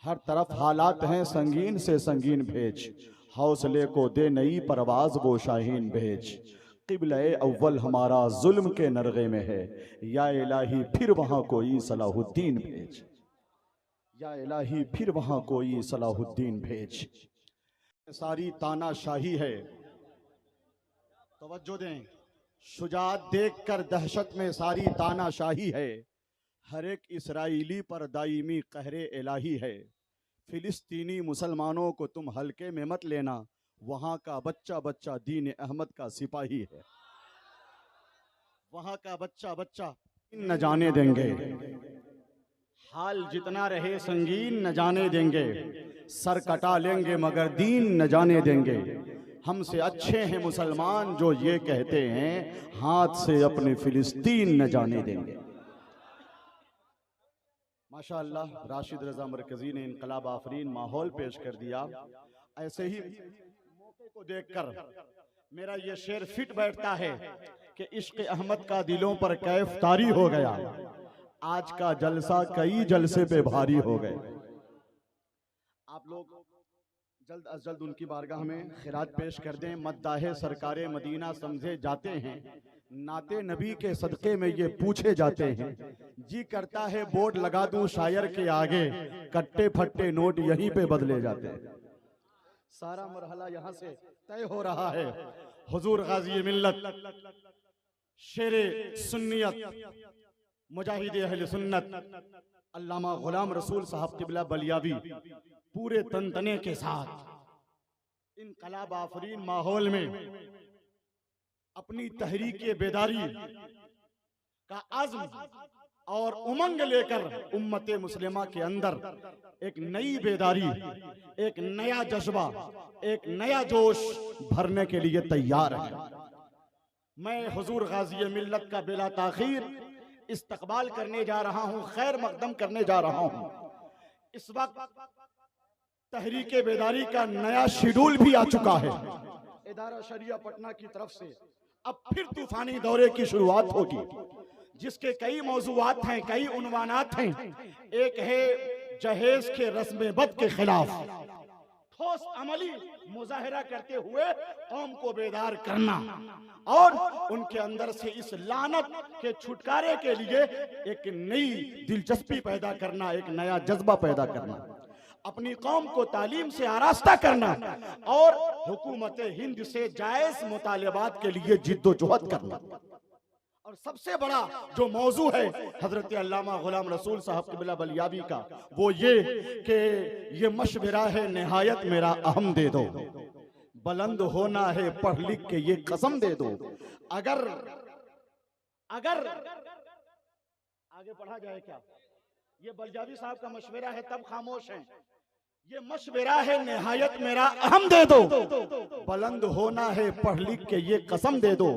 हर तरफ हालात हैं संगीन से संगीन भेज, हौसले को दे नई परवाज वो शाहीन भेज। क़िबला-ए अव्वल हमारा जुल्म के नरगे में है, या इलाही फिर वहाँ कोई सलाहुद्दीन भेज। या इलाही फिर वहाँ कोई सलाहुद्दीन भेज। सारी तानाशाही है, तवज्जो दें, शुजाअत देख कर दहशत में सारी तानाशाही है। हर एक इसराइली पर दायमी कहरे इलाही है। फिलिस्तीनी मुसलमानों को तुम हल्के में मत लेना, वहाँ का बच्चा बच्चा दीन अहमद का सिपाही है। वहाँ का बच्चा बच्चा न जाने देंगे, हाल जितना रहे संगीन न जाने देंगे। सर कटा लेंगे मगर दीन न जाने देंगे। हमसे अच्छे हैं मुसलमान जो ये कहते हैं, हाथ से अपने फिलिस्तीन न जाने देंगे। माशाअल्लाह, राशिद रजा मरकजी ने इनकलाब आफरीन माहौल पेश कर दिया। ऐसे ही मौके को देखकर मेरा ये शेर फिट बैठता है कि इश्क अहमद का दिलों पर कैफ तारी हो गया। आज का जलसा कई जलसे पे भारी हो गए। आप लोग जल्द अज जल्द उनकी बारगाह में खिरात पेश कर दें। मद्दाहे सरकारे मदीना समझे जाते हैं, नाते नबी के सदक़े में ये पूछे जाते हैं। जी करता है बोर्ड लगा दूं शायर के आगे, कट्टे फट्टे नोट यहीं पे बदले जाते हैं। सारा मरहला यहाँ से तय हो रहा है। हुजूर गाजी मिल्लत, शेरे सुन्नियत, मुजाहिद अहले सुन्नत अल्लामा गुलाम रसूल साहब क़िबला बलियावी पूरे तनतने के साथ इनकलाब आफरीन माहौल में अपनी तहरीक बेदारी का अज़्म और उमंग लेकर उम्मत मुस्लिमा के अंदर एक नई बेदारी, एक नया जज्बा, एक नया जोश भरने के लिए तैयार है। मैं हुजूर गाजी मिल्लत का बिला ताखीर इस्तकबाल करने जा रहा हूँ, खैर मकदम करने जा रहा हूँ। इस वक्त तहरीक बेदारी का नया शेड्यूल भी आ चुका है इदारा शरिया पटना की तरफ से। अब फिर तूफानी दौरे की शुरुआत होगी, जिसके कई मौज़ूआत हैं, कई उन्वानात हैं। एक है जहेज के रस्म बद के खिलाफ ठोस अमली मुजाहिरा करते हुए कौम को बेदार करना और उनके अंदर से इस लानत के छुटकारे के लिए एक नई दिलचस्पी पैदा करना, एक नया जज्बा पैदा करना, अपनी कौम को तालीम से आरास्ता करना और हुकूमत हिंद से जायज मुतालबात के लिए जिद्दोजहद करना। और सबसे बड़ा जो मौजू है हजरत अल्लामा गुलाम रसूल साहब क़िबला बलियावी का, वो ये कि ये मशवरा है निहायत मेरा अहम दे दो, बुलंद होना है पढ़ लिख के ये कसम दे दो। अगर अगर आगे पढ़ा जाए क्या, ये बलियावी साहब का मशवरा है तब खामोश है। ये मशवरा है निहायत मेरा अहम दे दो, बुलंद होना है पढ़ लिख के ये कसम दे दो।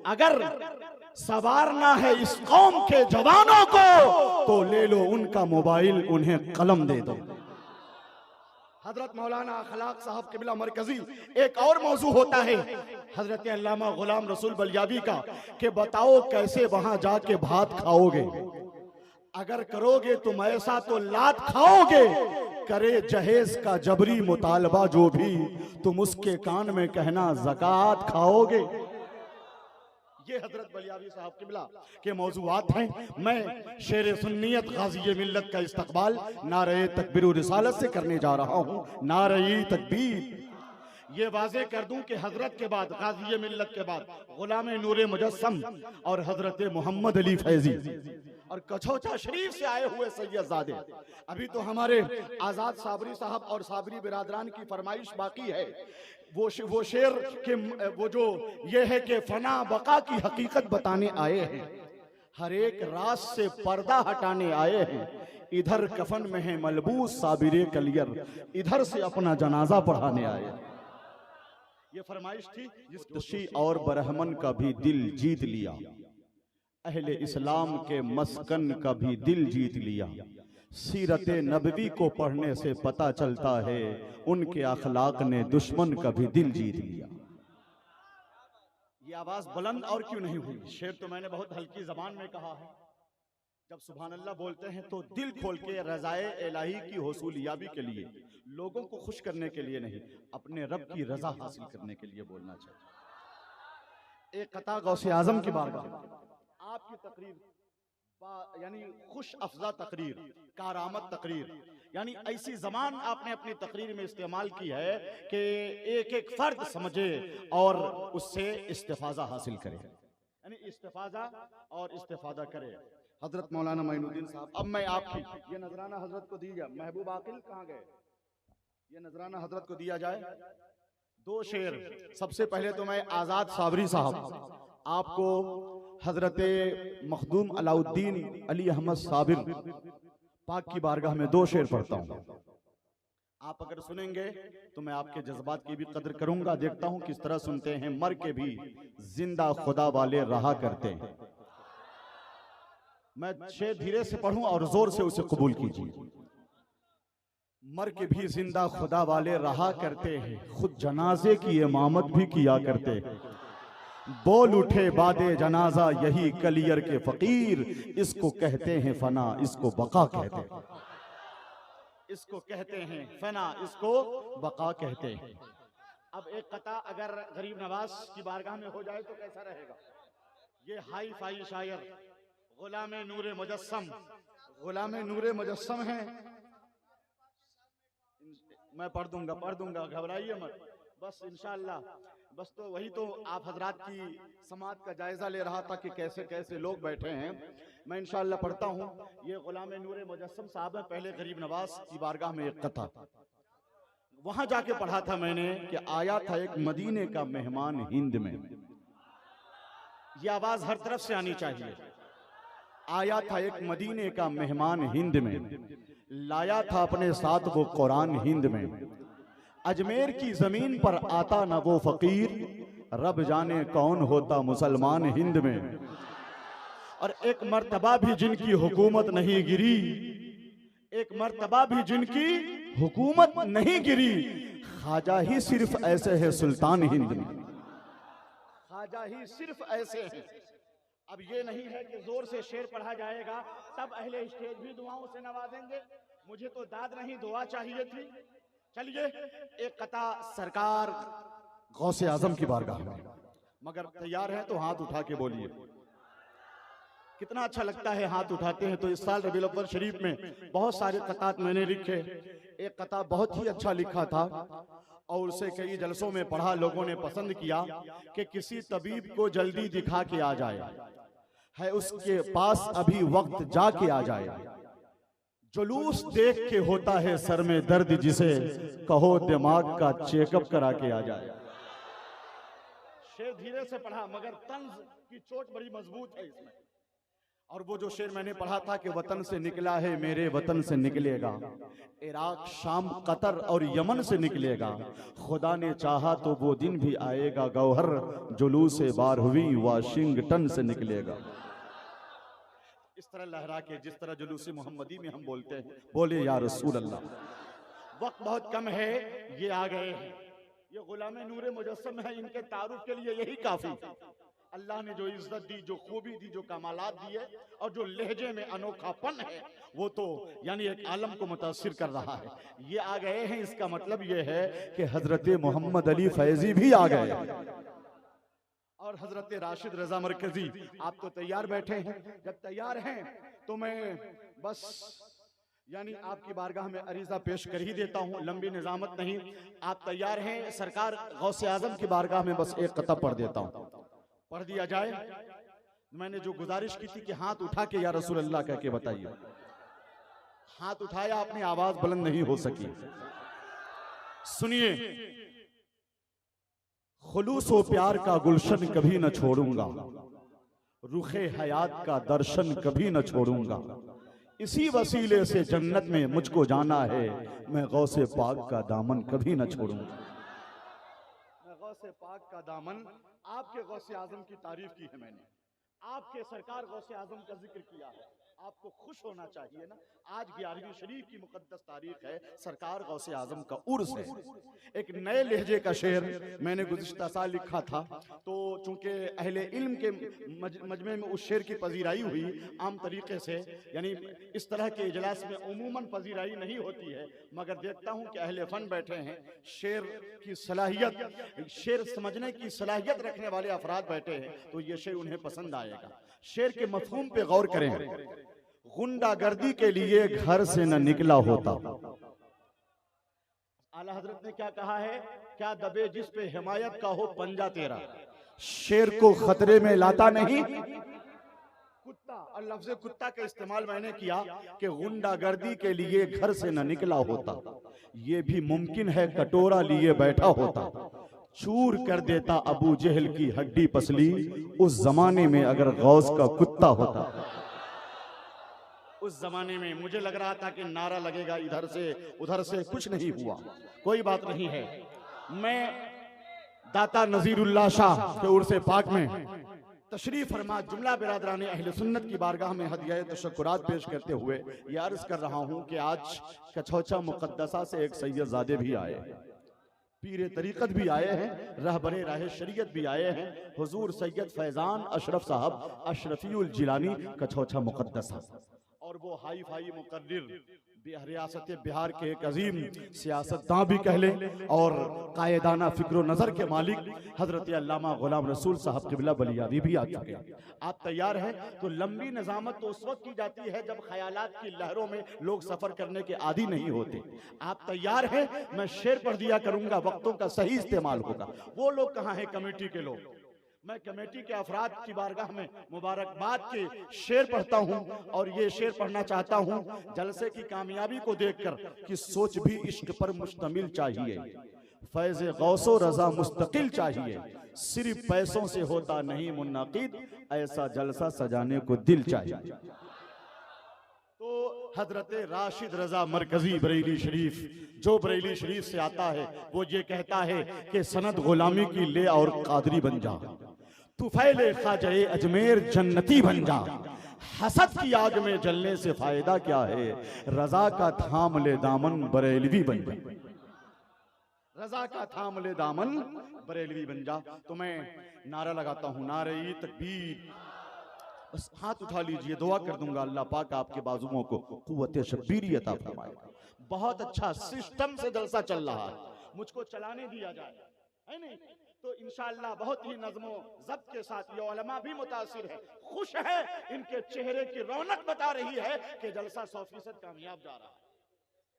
अगर सवारना है इस कौम के जवानों को, तो ले लो उनका मोबाइल, उन्हें कलम दे दो। हजरत मौलाना अखलाक साहब क़िबला मरकजी एक और मौजू होता है हजरत अल्लामा गुलाम रसूल बलियावी का, कि बताओ कैसे वहां जाके भात खाओगे। अगर करोगे तुम ऐसा तो लात खाओगे, करे जहेज का जबरी मुतालबा जो भी, तुम उसके कान में कहना ज़कात खाओगे। ये हजरत बलियावी साहब क़िबला के मौज़ूआत हैं। मैं शेर सुन्नियत गाज़ी मिल्लत का इस्तक़बाल नारे तकबीर रिसालत से करने जा रहा हूँ। नारे तकबीर। ये वाज़े कर दूं कि हजरत के बाद, गाज़ी मिल्लत के बाद गुलाम नूर मुजस्सम और हजरत मोहम्मद अली फैज़ी और कछौचा शरीफ से आए हुए सैयदजादे, अभी तो हमारे आज़ाद साबरी साहब और साबरी बिरादरान की फरमाइश बाकी है। वो शेर के वो जो ये है कि फना बका की हकीकत बताने आए हैं, हर एक राज से पर्दा हटाने आए हैं। इधर कफन में है मलबूस साबिरे कलियर, इधर से अपना जनाजा पढ़ाने आए। ये फरमाइश थी जिस और बरहमन का भी दिल जीत लिया, अहले इस्लाम के मस्कन का भी दिल जीत लिया। सीरत नबवी को पढ़ने से पता चलता है उनके अखलाक ने दुश्मन का भी दिल जीत लिया। ये आवाज बुलंद और क्यों नहीं हुई? शेर तो मैंने बहुत हल्की जबान में कहा है, जब सुभान अल्लाह बोलते हैं तो दिल खोल के रज़ाए इलाही की हुसूलियाबी के लिए, लोगों को खुश करने के लिए नहीं, अपने रब की रजा हासिल करने के लिए बोलना चाहिए। एक कता गौसे आजम की बारगाह, आपकी तकरीर यानी खुश अफजा तकरीर, कारामत तकरीर, यानी ऐसी जबान आपने अपनी तकरीर में इस्तेमाल की है कि एक एक फर्द समझे और उससे इस्तिफाजा हासिल करे, यानी इस्तिफाजा और इस्तिफादा करे। हजरत मौलाना मोइनुद्दीन साहब, अब मैं आपकी ये नजराना हजरत को दीजिए। महबूब आकिल कहाँ गए? ये नजराना हजरत को दिया जाए। दो शेर, सबसे पहले तो मैं आजाद साबरी साहब आपको हजरत मखदूम अलाउद्दीन अली अहमद साबिर पाक की बारगाह में दो शेर पढ़ता हूँ। आप अगर सुनेंगे तो मैं आपके जज्बात की भी कदर करूंगा। देखता हूं किस तरह सुनते हैं। मर के भी जिंदा खुदा वाले रहा करते हैं। मैं शेर धीरे से पढ़ूं और जोर से उसे कबूल कीजिए। मर के भी जिंदा खुदा वाले रहा करते हैं, खुद जनाजे की इमामत भी किया करते हैं। बोल उठे बादे जनाजा यही कलियर के फकीर, इसको कहते हैं फना, इसको बका कहते हैं। इसको कहते हैं फना, इसको बका कहते हैं। अब एक कता अगर गरीब नवाज की बारगाह में हो जाए तो कैसा रहेगा? ये हाई फाई शायर गुलामे नूरे मुजस्सम, गुलामे नूरे मुजस्सम है। मैं पढ़ दूंगा, घबराइए मत, बस इंशाअल्लाह। बस तो वही तो आप हजरात की समात का जायजा ले रहा था कि कैसे कैसे लोग बैठे हैं। मैं इंशाअल्लाह पढ़ता हूँ। ये गुलामे नूरे मुजस्सम साहब है। पहले गरीब नवाज की बारगाह में एक कथा, वहां जाके पढ़ा था मैंने कि आया था एक मदीने का मेहमान हिंद में। ये आवाज हर तरफ से आनी चाहिए। आया था एक मदीने का मेहमान हिंद में, लाया था अपने साथ वो कुरान हिंद में। अजमेर की जमीन पर आता न वो फकीर, रब जाने कौन होता मुसलमान हिंद में। और एक मर्तबा भी जिनकी हुकूमत नहीं गिरी, एक मर्तबा भी जिनकी हुकूमत नहीं गिरी, ख्वाजा ही सिर्फ ऐसे है सुल्तान हिंद में। ख्वाजा ही सिर्फ ऐसे हैं। अब ये नहीं है कि जोर से शेर पढ़ा जाएगा तब अहले स्टेज भी दुआओं से नवाजेंगे। मुझे तो दाद नहीं दुआ चाहिए थी। चलिए एक कथा सरकार गौसे आजम की बारगाह में, मगर तैयार है तो हाथ उठा के बोलिए। कितना अच्छा लगता है हाथ उठाते हैं। तो इस साल रबीउल अव्वल शरीफ में बहुत सारे कतात मैंने लिखे। एक कथा बहुत ही अच्छा लिखा था और उसे कई जलसों में पढ़ा, लोगों ने पसंद किया कि किसी तबीब को जल्दी दिखा के आ जाए, है उसके पास अभी वक्त जाके आ जाए। जुलूस देख के होता है सर में दर्द, जिसे कहो दिमाग का चेकअप करा के आ जाए। शेर धीरे से पढ़ा मगर तंज की चोट बड़ी मजबूत है इसमें। और वो जो शेर मैंने पढ़ा था कि वतन से निकला है मेरे वतन से निकलेगा, इराक शाम कतर और यमन से निकलेगा। खुदा ने चाहा तो वो दिन भी आएगा, गौहर जुलूस बारहवीं वाशिंगटन से निकलेगा। इस तरह लहरा के जिस तरह जुलूस मोहम्मदी में हम बोलते हैं, बोले या रसूल अल्लाह। वक्त बहुत कम है, ये आ गए हैं। ये गुलामे नूरे मुजस्सम है, इनके तारुफ के लिए यही काफी। अल्लाह ने जो इज्जत दी, जो खूबी दी, जो कमालात दिए और जो लहजे में अनोखापन है, वो तो यानी एक आलम को मुतासिर कर रहा है। ये आ गए हैं, इसका मतलब ये है कि हजरत मोहम्मद अली फैजी भी आ गए और हजरत राशिद रजा मरकजी। आप तो तैयार बैठे हैं। जब तैयार हैं तो मैं बस यानी आपकी बारगाह में अरीजा पेश कर ही देता हूं, लंबी निजामत नहीं। आप तैयार हैं? सरकार गौसे आजम की बारगाह में बस एक कतब पढ़ देता हूं, पढ़ दिया जाए। मैंने जो गुजारिश की थी कि हाथ उठा के या रसूल अल्लाह कह के बताइए। हाथ उठाया आपने, आवाज बुलंद नहीं हो सकी। सुनिए, खुलूस व प्यार का गुलशन कभी न छोड़ूंगा, रुखे हयात का दर्शन कभी न छोड़ूंगा। इसी वसीले से जन्नत में मुझको जाना है, मैं गौसे पाक का दामन कभी न छोड़ूंगा। मैं गौसे पाक का दामन, आपके गौसे आजम की तारीफ की है मैंने, आपके सरकार गौसे आजम का जिक्र किया है। आपको खुश होना चाहिए ना। आज 11वीं शरीफ की मुकद्दस तारीख है, सरकार गौसे आजम का उर्स है। एक नए लहजे का शेर मैंने गुज़िश्ता साल लिखा था, तो चूंकि अहले इल्म के मजमे में उस शेर की पजीराई हुई आम तरीके से, यानी इस तरह के इजलास में उमूमन पजीराई नहीं होती है, मगर देखता हूं कि अहले फन बैठे हैं, शेर की सलाहियत, शेर समझने की सलाहियत रखने वाले अफराद बैठे हैं, तो ये शेर उन्हें पसंद आएगा। शेर के मफहूम पे गौर करें। गुंडागर्दी के लिए घर से न निकला होता। आला हजरत ने क्या कहा है, क्या दबे जिस पे हिमायत का हो पंजा तेरा, शेर को खतरे में लाता नहीं कुत्ता। और लफ्ज़ कुत्ता का इस्तेमाल मैंने किया कि गुंडागर्दी के लिए घर से न निकला होता, ये भी मुमकिन है कटोरा लिए बैठा होता, चूर कर देता अबू जहल की हड्डी पसली, उस जमाने में अगर गौस का कुत्ता होता। उस जमाने में मुझे लग रहा था कि नारा लगेगा इधर से उधर से, कुछ नहीं हुआ, कोई बात नहीं है। मैं दाता नजीरुल्लाह शाह के उर्स पाक में तशरीफ फरमा जुमला बिरादरान अहले सुन्नत की बारगाह में हदिया तशक्कुरात पेश करते हुए ये अर्ज कर रहा हूं कि आज कछौचा मुकद्दसा से एक सैयदजादे भी आए हैं, पीरे तरीक़त भी आए हैं, रहबरे राह शरीयत भी आए हैं, हुजूर सैयद फैजान अशरफ साहब अशरफीउल जिलानी कछौचा मुकद्दसा, और वो हाई फाई मुकर्रिर रियासत बिहार के एक अजीम सियासतदान भी कह लें और कायदाना फिक्र नज़र के मालिक हजरत अल्लामा गुलाम रसूल साहब क़िबला बलियावी भी आ चुके हैं। आप तैयार हैं? तो लंबी निज़ामत तो उस वक्त की जाती है जब ख्यालात की लहरों में लोग सफ़र करने के आदी नहीं होते। आप तैयार हैं? मैं शेर पढ़ दिया करूंगा, वक्तों का सही इस्तेमाल होगा। वो लोग कहाँ हैं कमेटी के लोग? मैं कमेटी के अफराद की बारगाह में मुबारकबाद के शेर पढ़ता हूं, और ये शेर पढ़ना चाहता हूं जलसे की कामयाबी को देखकर कि सोच भी इश्क पर मुश्तमिल चाहिए, फैज़ गौसो रजा मुस्तकिल चाहिए, सिर्फ पैसों से होता नहीं मुन्नक़िद, ऐसा जलसा सजाने को दिल चाहिए। तो हजरत राशिद रजा मरकजी बरेली शरीफ, जो बरेली शरीफ से आता है, वो ये कहता है कि सनद गुलामी की ले और कादरी बन जा, तुफैले ख्वाजे अजमेर जन्नती बन जा, हसद की आग में जलने से फायदा क्या है, रजा का थाम ले दामन बरेलवी बन जा, रजा का थाम ले दामन बरेलवी बन जा। तो मैं नारा लगाता हूँ, नारे तकबीर। बस हाथ उठा लीजिए, दुआ कर दूंगा अल्लाह पाक आपके बाजुओं को कुव्वत शब्बीरी अता फरमाएगा। बहुत अच्छा सिस्टम से जलसा चल रहा है, मुझको चलाने दिया जाए, है नहीं? तो इंशाअल्लाह बहुत ही नज़्मो ज़ब्त के साथ ये उलमा भी मुतासिर है, खुश है, इनके चेहरे की रौनक बता रही है कि जलसा 100% कामयाब जा रहा है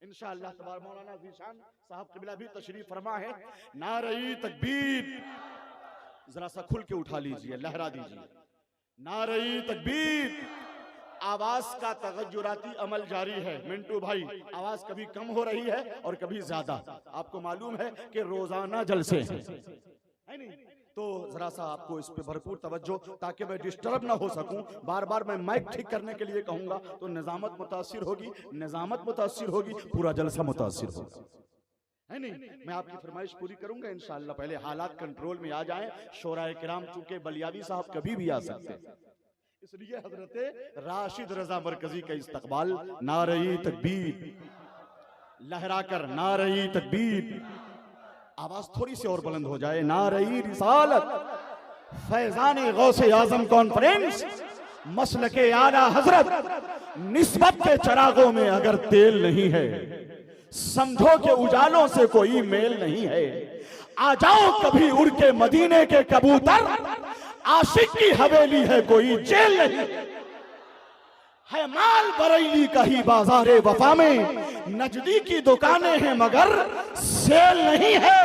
इंशाअल्लाह। तबार मौलाना ज़ीशान साहब क़िबला भी तशरीफ फरमा है। नारे तकबीर, जरा सा खुल के उठा लीजिए, लहरा दीजिए, नारे तकबीर। आवाज का तगज्जुराती अमल जारी है। मिंटू भाई, आवाज कभी कम हो रही है और कभी ज्यादा, आपको मालूम है कि रोजाना जलसे हैं, है नहीं? तो जरा सा आपको इस पे भरपूर तवज्जो, ताकि मैं डिस्टर्ब ना हो सकूं। बार बार मैं माइक ठीक करने के लिए कहूंगा तो निजामत मुतासिर होगी, निजामत मुतासिर होगी, पूरा जलसा मुतासिर होगा, है नहीं? मैं आपकी फरमाइश पूरी करूंगा इंशाअल्लाह। पहले हालात कंट्रोल में आ जाएं। शोराए किराम चूंकि बलियावी साहब कभी भी आ सकते हैं, इसलिए हजरत राशिद रजा मरकजी का इस्तकबाल नारे तकबीर लहरा कर, नारे तकबीर। आवाज थोड़ी सी और बुलंद हो जाए, नारे रिसालत, फैजान गौसे आजम कॉन्फ्रेंस, मसलके आला हजरत, निस्बत के चरागों में अगर तेल नहीं है, समझो के उजालों से कोई मेल नहीं है। आ जाओ कभी उड़ के मदीने के कबूतर, आशिक की हवेली है कोई जेल नहीं है। माल बरेली का ही बाजारे वफा में, नजदीकी दुकानें हैं मगर सेल नहीं है।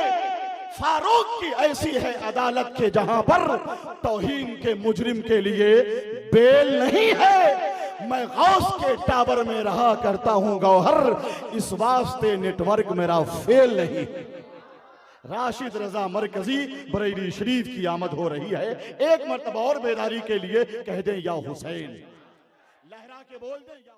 फारूक की ऐसी है अदालत के जहां पर तौहीन के मुजरिम के लिए बेल नहीं है। मैं गौस के टावर में रहा करता हूं गौहर, इस वास्ते नेटवर्क मेरा फेल नहीं। राशिद रजा मरकजी बरेली शरीफ की आमद हो रही है। एक मर्तबा और बेदारी के लिए कह दें या हुसैन, लहरा के बोल दें या